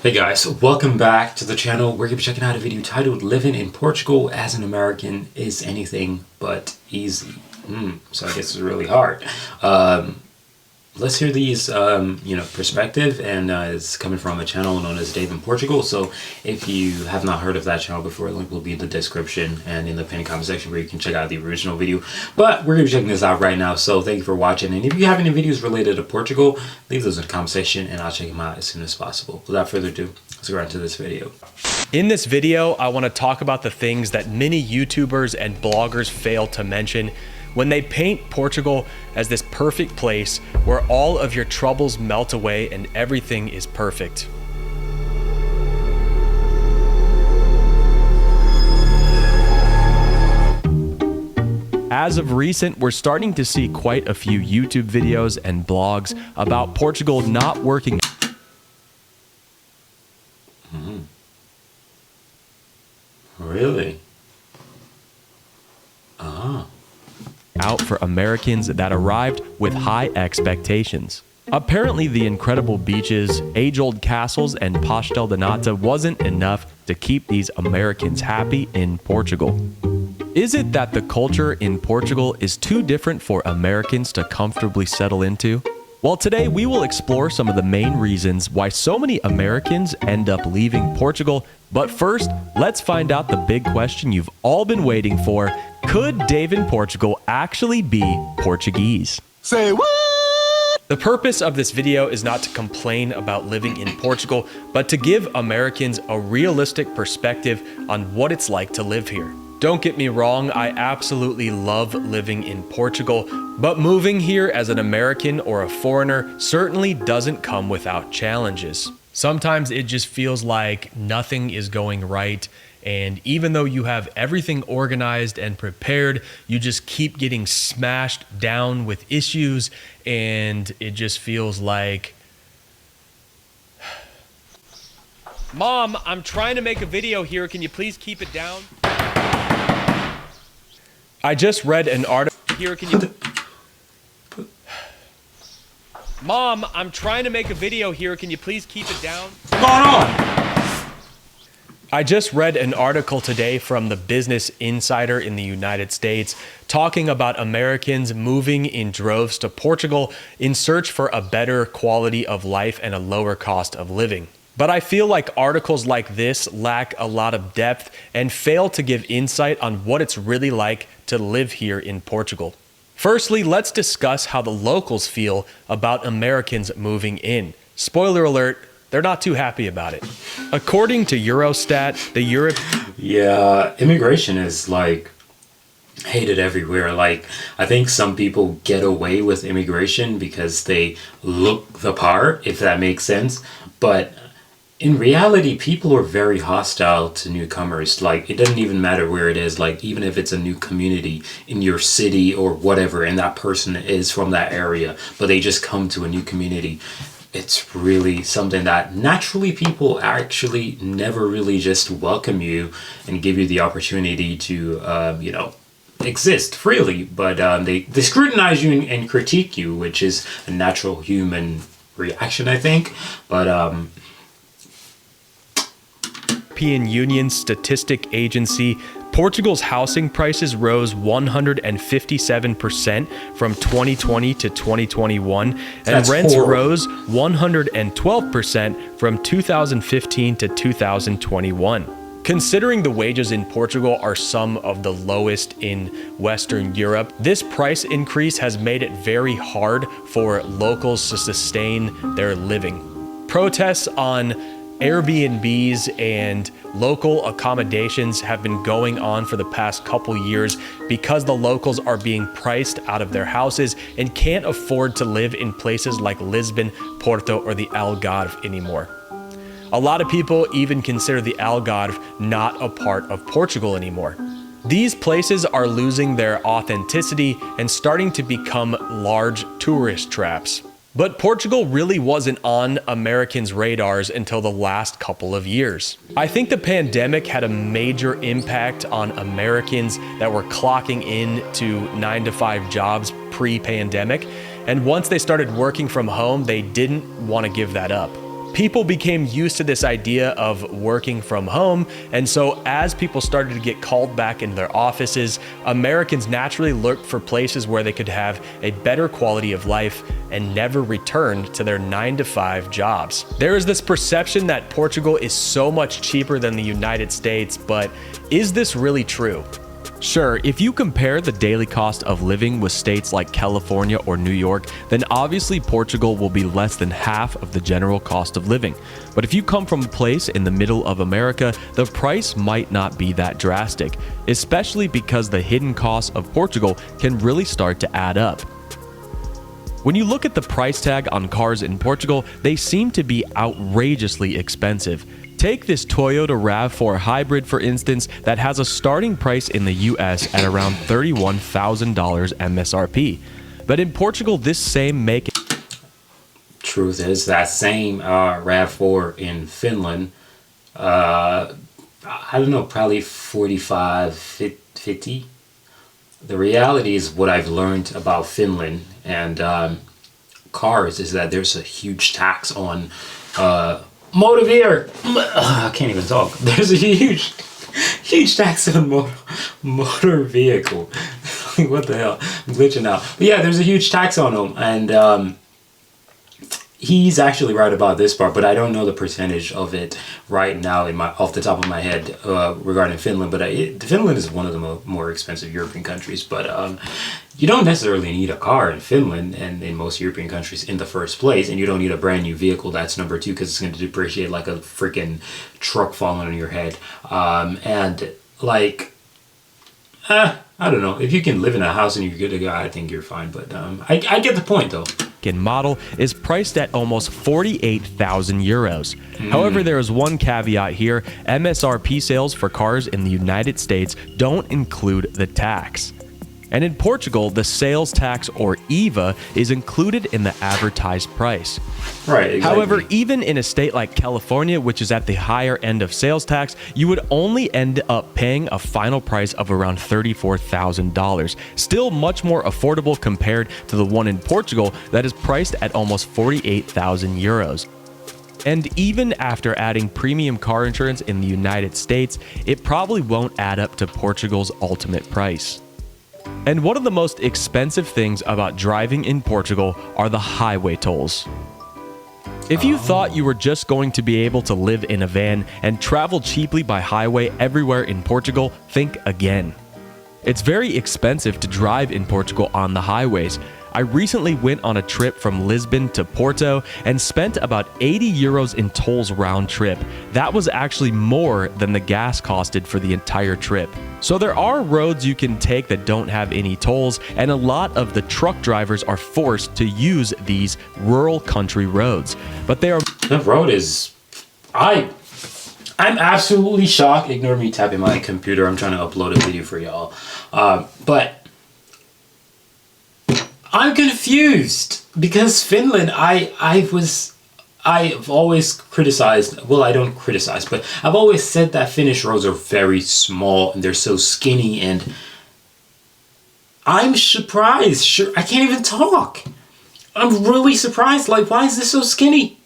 Hey guys, welcome back to the channel. We're going to be checking out a video titled Living in Portugal as an American is anything but easy. So I guess it's really hard. Let's hear these, perspective, and it's coming from a channel known as Dave in Portugal. So if you have not heard of that channel before, the link will be in the description and in the pinned comment section where you can check out the original video. But we're going to be checking this out right now, so thank you for watching. And if you have any videos related to Portugal, leave those in the comment section and I'll check them out as soon as possible. Without further ado, let's go right into this video. In this video, I want to talk about the things that many YouTubers and bloggers fail to mention when they paint Portugal as this perfect place where all of your troubles melt away and everything is perfect. As of recent, we're starting to see quite a few YouTube videos and blogs about Portugal not working Really? out for Americans that arrived with high expectations. Apparently, the incredible beaches, age-old castles, and pastel de nata wasn't enough to keep these Americans happy in Portugal. Is it that the culture in Portugal is too different for Americans to comfortably settle into? Well, today we will explore some of the main reasons why so many Americans end up leaving Portugal. But first, let's find out the big question you've all been waiting for. Could Dave in Portugal actually be Portuguese? Say what? The purpose of this video is not to complain about living in Portugal, but to give Americans a realistic perspective on what it's like to live here. Don't get me wrong, I absolutely love living in Portugal, but moving here as an American or a foreigner certainly doesn't come without challenges. Sometimes it just feels like nothing is going right, and even though you have everything organized and prepared, you just keep getting smashed down with issues, and it just feels like, Mom, I'm trying to make a video here. Can you please keep it down? I just read an article here. Can you? Mom, I'm trying to make a video here. Can you please keep it down? What's going on? I just read an article today from the Business Insider in the United States talking about Americans moving in droves to Portugal in search for a better quality of life and a lower cost of living. But I feel like articles like this lack a lot of depth and fail to give insight on what it's really like to live here in Portugal. Firstly, let's discuss how the locals feel about Americans moving in. Spoiler alert, they're not too happy about it. According to Eurostat, the Yeah, immigration is like hated everywhere. Like, I think some people get away with immigration because they look the part, if that makes sense. But in reality, people are very hostile to newcomers. Like, it doesn't even matter where it is. Like, even if it's a new community in your city or whatever, and that person is from that area, but they just come to a new community, it's really something that naturally people actually never really just welcome you and give you the opportunity to, exist freely. But they scrutinize you and critique you, which is a natural human reaction, I think. But European Union Statistic Agency, Portugal's housing prices rose 157% from 2020 to 2021, and That's rents horrible. rose 112% from 2015 to 2021. Considering the wages in Portugal are some of the lowest in Western Europe, this price increase has made it very hard for locals to sustain their living. Protests on Airbnbs and local accommodations have been going on for the past couple years because the locals are being priced out of their houses and can't afford to live in places like Lisbon, Porto, or the Algarve anymore. A lot of people even consider the Algarve not a part of Portugal anymore. These places are losing their authenticity and starting to become large tourist traps. But Portugal really wasn't on Americans' radars until the last couple of years. I think the pandemic had a major impact on Americans that were clocking in to 9-to-5 jobs pre-pandemic, and once they started working from home, they didn't want to give that up. People became used to this idea of working from home, and so as people started to get called back into their offices, Americans naturally looked for places where they could have a better quality of life and never returned to their 9-to-5 jobs. There is this perception that Portugal is so much cheaper than the United States, but is this really true? Sure, if you compare the daily cost of living with states like California or New York, then obviously Portugal will be less than half of the general cost of living. But if you come from a place in the middle of America, the price might not be that drastic, especially because the hidden costs of Portugal can really start to add up. When you look at the price tag on cars in Portugal, they seem to be outrageously expensive. Take this Toyota RAV4 Hybrid, for instance, that has a starting price in the US at around $31,000 MSRP. But in Portugal, this same make... Truth is, that same RAV4 in Finland, I don't know, probably 45, 50. The reality is what I've learned about Finland and cars is that there's a huge tax on motor vehicle. I can't even talk. There's a huge tax on motor vehicle. What the hell? I'm glitching out. But yeah, there's a huge tax on them, and he's actually right about this part, but I don't know the percentage of it right now off the top of my head regarding Finland. But Finland is one of the more expensive European countries. But you don't necessarily need a car in Finland and in most European countries in the first place, and you don't need a brand new vehicle. That's number two, because it's going to depreciate like a freaking truck falling on your head. And like, I don't know, if you can live in a house and you're good to go, I think you're fine. But I get the point though. Model is priced at almost 48,000 euros. However, there is one caveat here: MSRP sales for cars in the United States don't include the tax. And in Portugal, the sales tax, or IVA, is included in the advertised price. Right, exactly. However, even in a state like California, which is at the higher end of sales tax, you would only end up paying a final price of around $34,000. Still much more affordable compared to the one in Portugal that is priced at almost 48,000 euros. And even after adding premium car insurance in the United States, it probably won't add up to Portugal's ultimate price. And one of the most expensive things about driving in Portugal are the highway tolls. If you thought you were just going to be able to live in a van and travel cheaply by highway everywhere in Portugal, think again. It's very expensive to drive in Portugal on the highways. I recently went on a trip from Lisbon to Porto and spent about 80 euros in tolls round trip. That was actually more than the gas costed for the entire trip. So there are roads you can take that don't have any tolls, and a lot of the truck drivers are forced to use these rural country roads. But they are... The road is... I'm absolutely shocked. Ignore me tapping my computer. I'm trying to upload a video for y'all. But I'm confused because Finland, I've always criticized, well, I don't criticize, but I've always said that Finnish roads are very small and they're so skinny, and I'm surprised. Sure, I can't even talk. I'm really surprised. Like, why is this so skinny?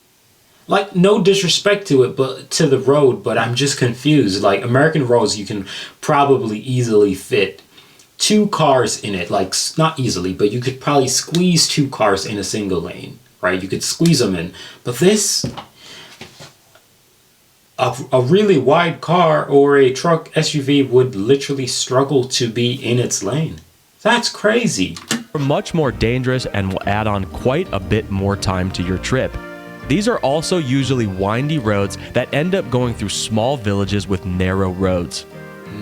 Like, no disrespect to it, but to the road, but I'm just confused. Like, American roads, you can probably easily fit 2 cars in it. Like, not easily, but you could probably squeeze 2 cars in a single lane, right? You could squeeze them in. But this, a really wide car or a truck SUV would literally struggle to be in its lane. That's crazy. Much more dangerous and will add on quite a bit more time to your trip. These are also usually windy roads that end up going through small villages with narrow roads.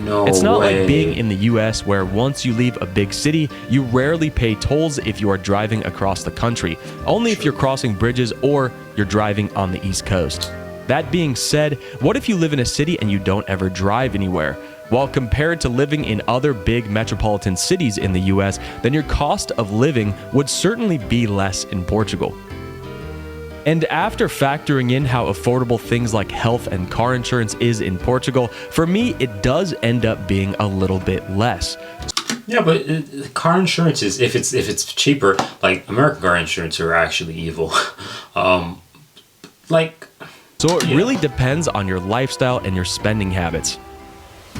It's not like being in the US, where once you leave a big city, you rarely pay tolls if you are driving across the country, only if you're crossing bridges or you're driving on the East Coast. That being said, what if you live in a city and you don't ever drive anywhere? While compared to living in other big metropolitan cities in the US, then your cost of living would certainly be less in Portugal. And after factoring in how affordable things like health and car insurance is in Portugal, for me, it does end up being a little bit less. Yeah, but car insurance is, if it's cheaper, like American car insurance are actually evil. Like, So it really depends on your lifestyle and your spending habits.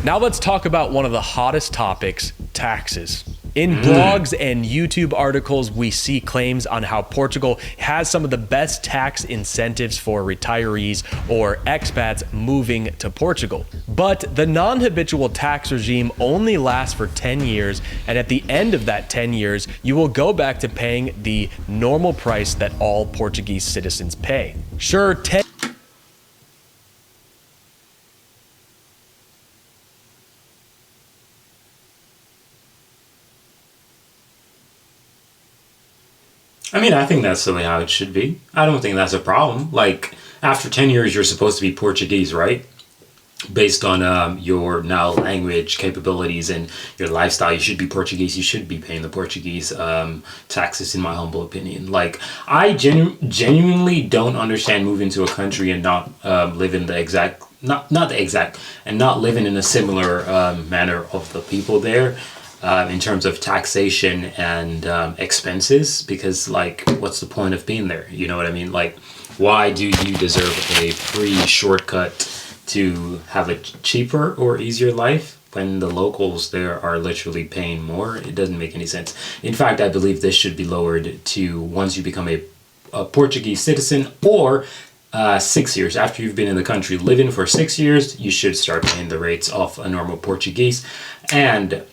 Now let's talk about one of the hottest topics, taxes. In blogs and YouTube articles, we see claims on how Portugal has some of the best tax incentives for retirees or expats moving to Portugal. But the non-habitual tax regime only lasts for 10 years, and at the end of that 10 years, you will go back to paying the normal price that all Portuguese citizens pay. Sure, 10 I mean, I think that's the way how it should be. I don't think that's a problem. Like, after 10 years, you're supposed to be Portuguese, right? Based on your now language capabilities and your lifestyle, you should be Portuguese. You should be paying the Portuguese taxes, in my humble opinion. Like, I genuinely don't understand moving to a country and not live in the exact, not the exact, and not living in a similar manner of the people there. In terms of taxation and expenses, because like, what's the point of being there? You know what I mean? Like, why do you deserve a free shortcut to have a cheaper or easier life when the locals there are literally paying more? It doesn't make any sense. In fact, I believe this should be lowered to once you become a Portuguese citizen, or 6 years after you've been in the country living for 6 years, you should start paying the rates of a normal Portuguese. And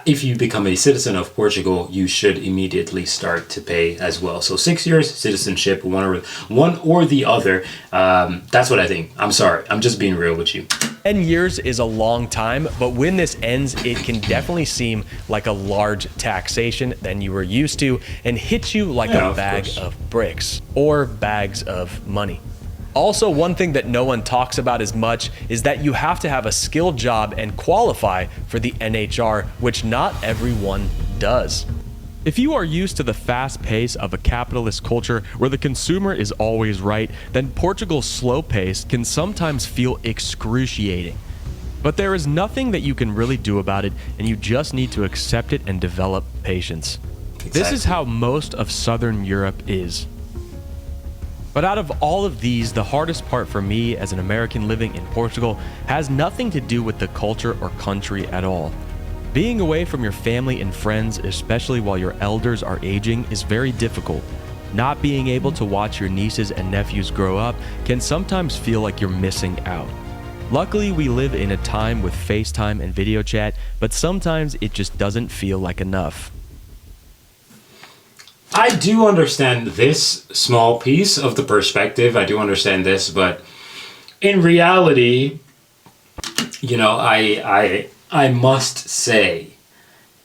if you become a citizen of Portugal, you should immediately start to pay as well. So 6 years citizenship, one or the other. That's what I think. I'm sorry. I'm just being real with you. 10 years is a long time, but when this ends, it can definitely seem like a large taxation than you were used to and hit you like a bag of bricks or bags of money. Also, one thing that no one talks about as much is that you have to have a skilled job and qualify for the NHR, which not everyone does. If you are used to the fast pace of a capitalist culture where the consumer is always right, then Portugal's slow pace can sometimes feel excruciating. But there is nothing that you can really do about it, and you just need to accept it and develop patience. Exactly. This is how most of Southern Europe is. But out of all of these, the hardest part for me as an American living in Portugal has nothing to do with the culture or country at all. Being away from your family and friends, especially while your elders are aging, is very difficult. Not being able to watch your nieces and nephews grow up can sometimes feel like you're missing out. Luckily, we live in a time with FaceTime and video chat, but sometimes it just doesn't feel like enough. I do understand this small piece of the perspective. I do understand this, but in reality, you know, I must say,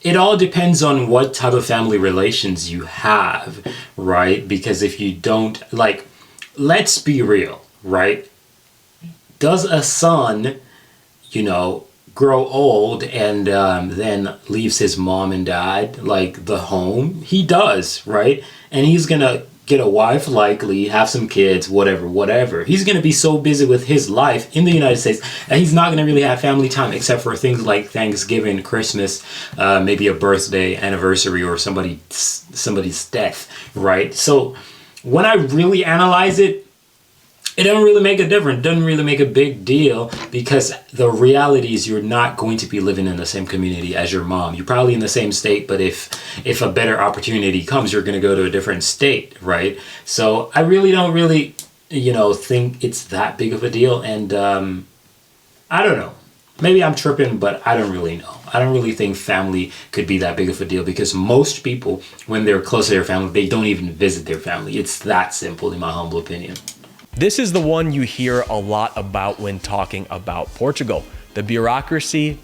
it all depends on what type of family relations you have, right? Because if you don't, like, let's be real, right? Does a son, you know, grow old and then leaves his mom and dad, like, the home? He does, right? And he's gonna get a wife, likely have some kids, whatever. He's gonna be so busy with his life in the United States that he's not gonna really have family time, except for things like Thanksgiving, Christmas, maybe a birthday, anniversary, or somebody's death, right? So when I really analyze it, it doesn't really make a difference, doesn't really make a big deal, because the reality is you're not going to be living in the same community as your mom. You're probably in the same state, but if a better opportunity comes, you're going to go to a different state, right? So I really don't you know, think it's that big of a deal. And I don't know. Maybe I'm tripping, but I don't really know. I don't really think family could be that big of a deal, because most people, when they're close to their family, they don't even visit their family. It's that simple, in my humble opinion. This is the one you hear a lot about when talking about Portugal. The bureaucracy.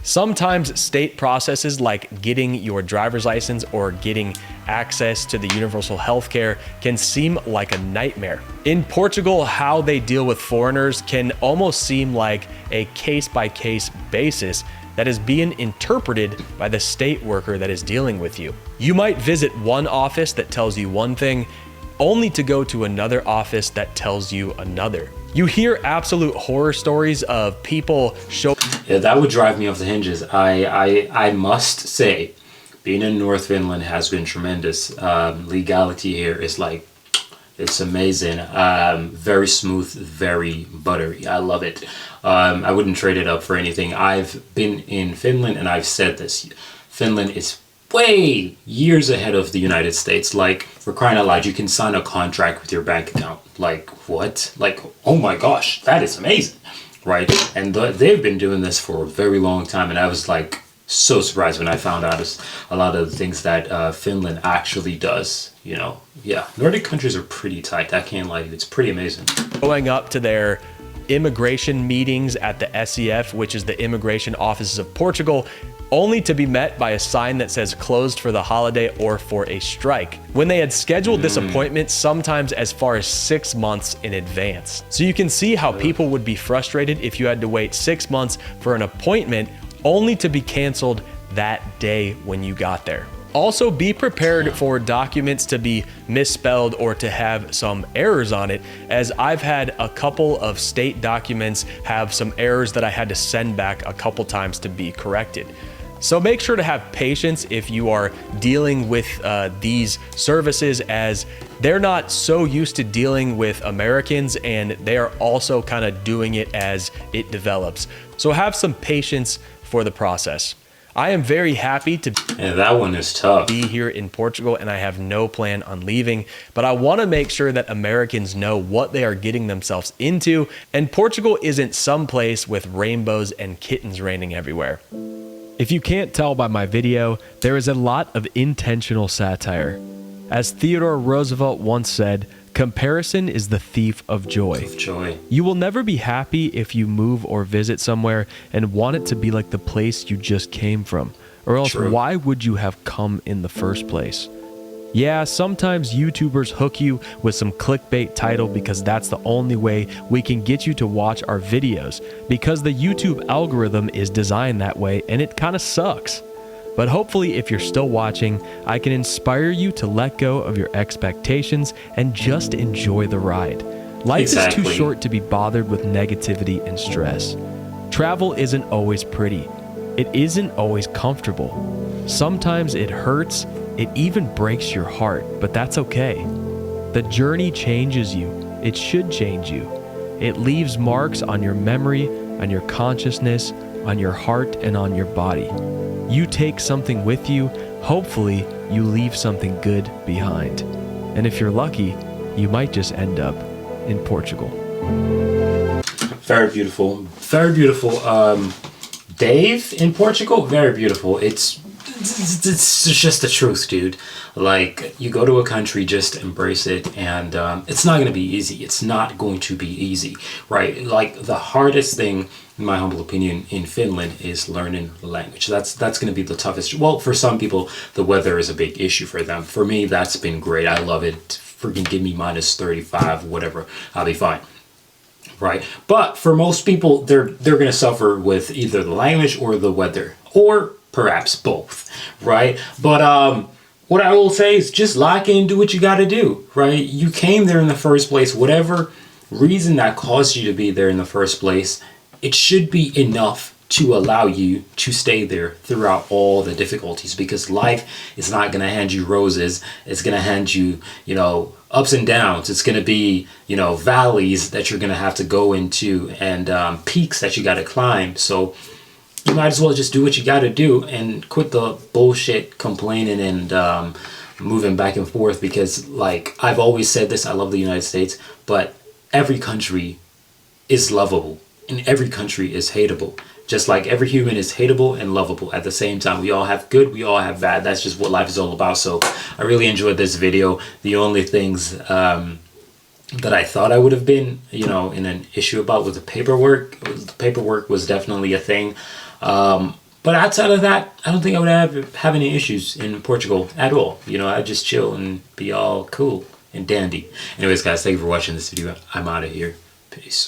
Sometimes state processes like getting your driver's license or getting access to the universal healthcare can seem like a nightmare. In Portugal, how they deal with foreigners can almost seem like a case-by-case basis that is being interpreted by the state worker that is dealing with you. You might visit one office that tells you one thing, only to go to another office that tells you another. You hear absolute horror stories of people Yeah, that would drive me off the hinges. I must say, being in North Finland has been tremendous. Legality here is like It's amazing. Very smooth, very buttery. I love it. I wouldn't trade it up for anything. I've been in Finland and I've said this. Finland is way years ahead of the United States. Like, for crying out loud, you can sign a contract with your bank account. Like, what? Like, oh my gosh, that is amazing. Right? And they've been doing this for a very long time. And I was like, so surprised when I found out a lot of the things that Finland actually does. You know, yeah, Nordic countries are pretty tight. I can't lie, it's pretty amazing. Going up to their immigration meetings at the SEF, which is the immigration offices of Portugal, only to be met by a sign that says closed for the holiday or for a strike, when they had scheduled this appointment sometimes as far as 6 months in advance. So you can see how people would be frustrated if you had to wait 6 months for an appointment only to be canceled that day when you got there. Also, be prepared for documents to be misspelled or to have some errors on it, as I've had a couple of state documents have some errors that I had to send back a couple times to be corrected. So make sure to have patience if you are dealing with these services, as they're not so used to dealing with Americans, and they are also kind of doing it as it develops. So have some patience for the process. I am very happy to that one is tough. Be here in Portugal, and I have no plan on leaving, but I want to make sure that Americans know what they are getting themselves into, and Portugal isn't some place with rainbows and kittens raining everywhere. If you can't tell by my video, there is a lot of intentional satire. As Theodore Roosevelt once said, comparison is the thief of joy. You will never be happy if you move or visit somewhere and want it to be like the place you just came from, or else why would you have come in the first place? Yeah, sometimes YouTubers hook you with some clickbait title because that's the only way we can get you to watch our videos, because the YouTube algorithm is designed that way and it kind of sucks. But hopefully, if you're still watching, I can inspire you to let go of your expectations and just enjoy the ride. Life is too short to be bothered with negativity and stress. Travel isn't always pretty. It isn't always comfortable. Sometimes it hurts, it even breaks your heart, but that's okay. The journey changes you. It should change you. It leaves marks on your memory, on your consciousness, on your heart, and on your body. You take something with you, hopefully you leave something good behind. And if you're lucky, you might just end up in Portugal. Very beautiful. Very beautiful. Dave in Portugal, very beautiful. It's just the truth, dude. Like, you go to a country, just embrace it, and it's not going to be easy. It's not going to be easy, right? Like, the hardest thing, in my humble opinion, in Finland is learning the language. That's going to be the toughest. Well, for some people, the weather is a big issue for them. For me, that's been great. I love it. Freaking give me minus 35, whatever. I'll be fine. Right? But for most people, they're going to suffer with either the language or the weather, or perhaps both, right? But what I will say is just lock in, do what you got to do, right? You came there in the first place. Whatever reason that caused you to be there in the first place, it should be enough to allow you to stay there throughout all the difficulties, because life is not going to hand you roses. It's going to hand you, ups and downs. It's going to be, valleys that you're going to have to go into, and peaks that you got to climb. So you might as well just do what you got to do and quit the bullshit complaining and moving back and forth, because, like, I've always said this, I love the United States, but every country is lovable and every country is hateable. Just like every human is hateable and lovable at the same time. We all have good, we all have bad. That's just what life is all about. So I really enjoyed this video. The only things that I thought I would have been, in an issue about was the paperwork. The paperwork was definitely a thing. But outside of that, I don't think I would have any issues in Portugal at all. I'd just chill and be all cool and dandy. Anyways, guys, thank you for watching this video. I'm out of here. Peace.